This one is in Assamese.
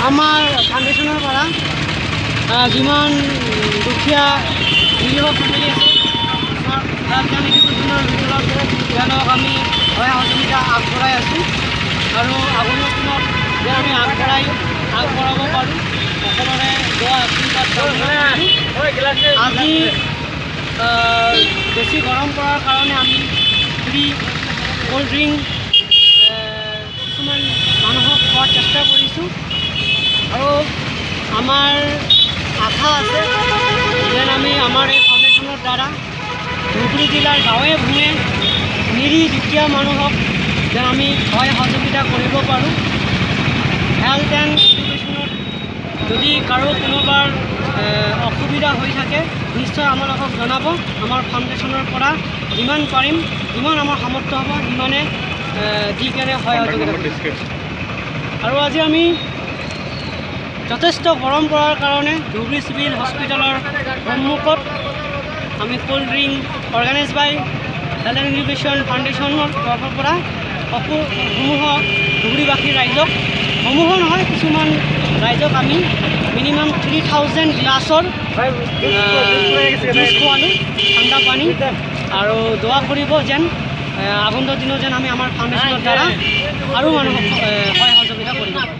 আমাৰ ফাউণ্ডেশ্যনৰ পৰা যিমান দুখীয়া নিৰীহ ফেমিলি আছে ৰাজধানী এডুকেশ্যনৰ ভিতৰত তেওঁলোকক আমি সহায় সহযোগিতা আগবঢ়াই আছোঁ আৰু আগন্তুক দিনত যে আমি আগবঢ়াব পাৰোঁ সকলোৰে দোৱা আশীৰ্বাদ আজি বেছি গৰম পৰাৰ কাৰণে আমি ফ্ৰী কোল্ড ড্ৰিংক কিছুমান মানুহক খোৱাৰ চেষ্টা কৰিছোঁ আৰু আমাৰ আশা আছে যেন আমি আমাৰ এই ফাউণ্ডেশ্যনৰ দ্বাৰা ধুবুৰী জিলাৰ গাঁৱে ভূঞে নিৰীহ দুখীয়া মানুহক যেন আমি সহায় সহযোগিতা কৰিব পাৰোঁ। হেল্থ এণ্ড এডুকেশ্যনত যদি কাৰো কোনোবাৰ অসুবিধা হৈ থাকে নিশ্চয় আমালোকক জনাব। আমাৰ ফাউণ্ডেশ্যনৰ পৰা যিমান পাৰিম যিমান আমাৰ সামৰ্থ্য হ'ব সিমানে দি কেনে সহায় সহযোগিতা আৰু আজি আমি যথেষ্ট গৰম পৰাৰ কাৰণে ধুবুৰী চিভিল হস্পিটেলৰ সন্মুখত আমি cold drink organise by health and education ফাউণ্ডেশ্যনৰ তৰফৰ পৰা সমূহ ধুবুৰীবাসী ৰাইজক সমূহ নহয় কিছুমান ৰাইজক আমি মিনিমাম 3000 গ্লাছৰ জুচ খোৱালোঁ ঠাণ্ডা পানী আৰু দোৱা কৰিব যেন আগন্তুক দিনত যেন আমি আমাৰ ফাউণ্ডেশ্যনৰ দ্বাৰা আৰু মানুহক সহায় সহযোগিতা কৰিব পাৰোঁ।